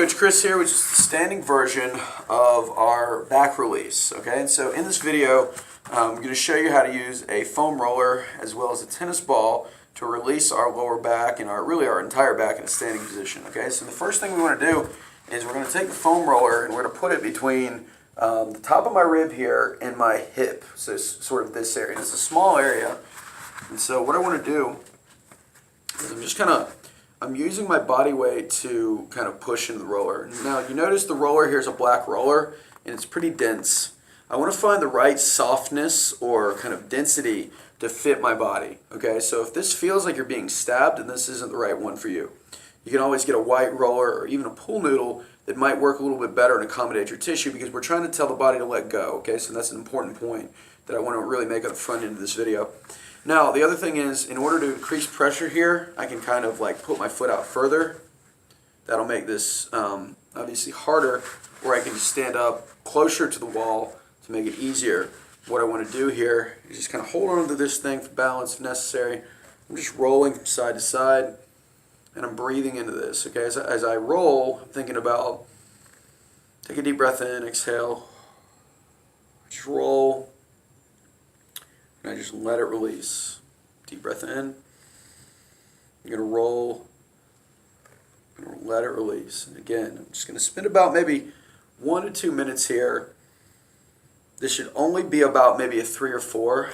Coach Chris here, which is the standing version of our back release. Okay, and so in this video, I'm going to show you how to use a foam roller as well as a tennis ball to release our lower back and our entire back in a standing position. Okay, so the first thing we want to do is we're going to take the foam roller and we're going to put it between the top of my rib here and my hip. So it's sort of this area. And it's a small area, and so what I want to do is I'm using my body weight to kind of push into the roller. Now you notice the roller here is a black roller and it's pretty dense. I want to find the right softness or kind of density to fit my body. Okay, so if this feels like you're being stabbed, then this isn't the right one for you. You can always get a white roller or even a pool noodle that might work a little bit better and accommodate your tissue, because we're trying to tell the body to let go. Okay, so that's an important point that I want to really make on the front end of this video. Now, the other thing is, in order to increase pressure here, I can kind of like put my foot out further. That'll make this obviously harder, or I can just stand up closer to the wall to make it easier. What I want to do here is just kind of hold on to this thing for balance if necessary. I'm just rolling from side to side, and I'm breathing into this. Okay, as I roll, I'm thinking about, take a deep breath in, exhale, just roll. And I just let it release. Deep breath in. I'm going to roll. I'm going to let it release. And again, I'm just going to spend about maybe 1 to 2 minutes here. This should only be about maybe a 3 or 4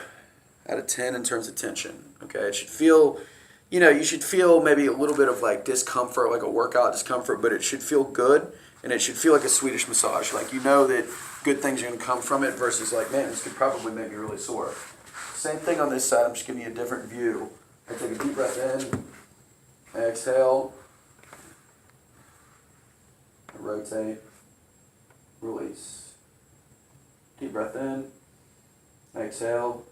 out of 10 in terms of tension. Okay, it should feel, you should feel maybe a little bit of like discomfort, like a workout discomfort, but it should feel good, and it should feel like a Swedish massage. Like that good things are going to come from it versus like, man, this could probably make me really sore. Same thing on this side. I'm just giving you a different view. I take a deep breath in, I exhale, I rotate, release. Deep breath in, I exhale,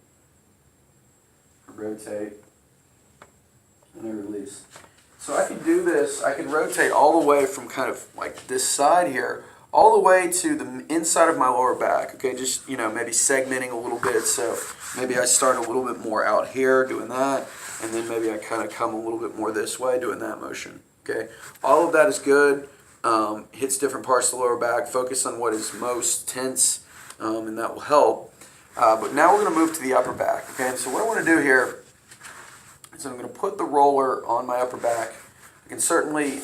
I rotate, and I release. So I can do this, I can rotate all the way from kind of like this side here, all the way to the inside of my lower back. Okay, just maybe segmenting a little bit. So maybe I start a little bit more out here doing that, and then maybe I kind of come a little bit more this way doing that motion. Okay, all of that is good. Hits different parts of the lower back. Focus on what is most tense, and that will help. But now we're going to move to the upper back. Okay, and so what I want to do here is I'm going to put the roller on my upper back. I can certainly,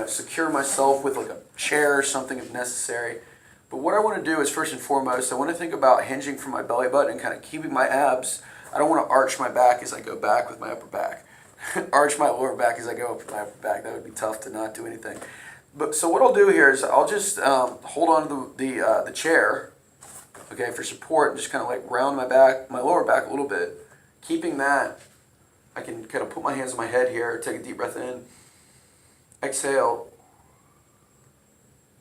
secure myself with like a chair or something if necessary. But what I want to do is, first and foremost, I want to think about hinging from my belly button and kind of keeping my abs. I don't want to arch my back as I go back with my upper back. Arch my lower back as I go up with my upper back. That would be tough to not do anything. So what I'll do here is I'll just hold on to the chair, okay, for support, and just kind of like round my lower back a little bit. Keeping that, I can kind of put my hands on my head here, take a deep breath in, exhale,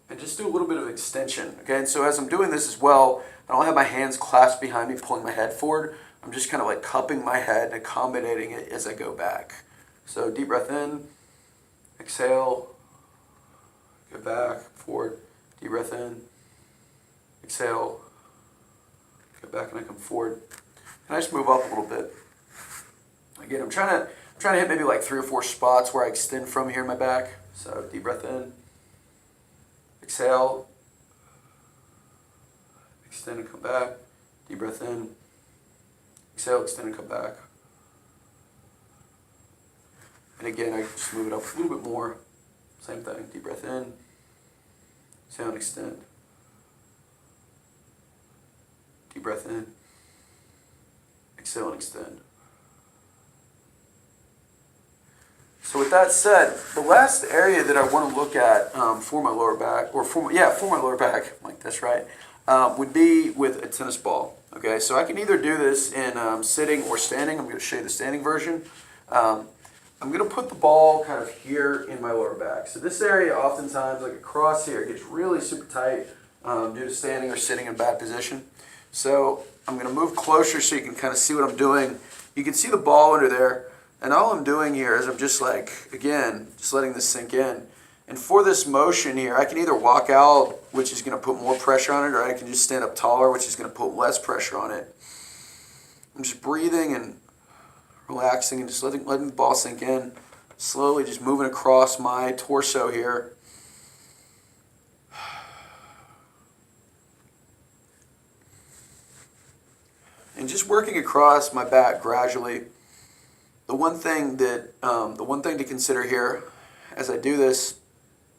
and just do a little bit of extension. Okay, and so as I'm doing this as well, I don't have my hands clasped behind me pulling my head forward. I'm just kind of like cupping my head and accommodating it as I go back. So deep breath in, exhale, go back, forward, deep breath in, exhale, go back, and I come forward. And I just move up a little bit. Again, I'm trying to hit maybe like 3 or 4 spots where I extend from here in my back. So deep breath in, exhale, extend and come back, deep breath in, exhale, extend and come back. And again, I just move it up a little bit more. Same thing, deep breath in, exhale and extend. Deep breath in, exhale and extend. So with that said, the last area that I want to look at for my lower back, for my lower back, like that's right, would be with a tennis ball. Okay, so I can either do this in sitting or standing. I'm going to show you the standing version. I'm going to put the ball kind of here in my lower back. So this area, oftentimes, like across here, gets really super tight due to standing or sitting in bad position. So I'm going to move closer so you can kind of see what I'm doing. You can see the ball under there. And all I'm doing here is I'm just like, again, just letting this sink in. And for this motion here, I can either walk out, which is going to put more pressure on it, or I can just stand up taller, which is going to put less pressure on it. I'm just breathing and relaxing and just letting the ball sink in. Slowly just moving across my torso here. And just working across my back gradually. The one thing to consider here as I do this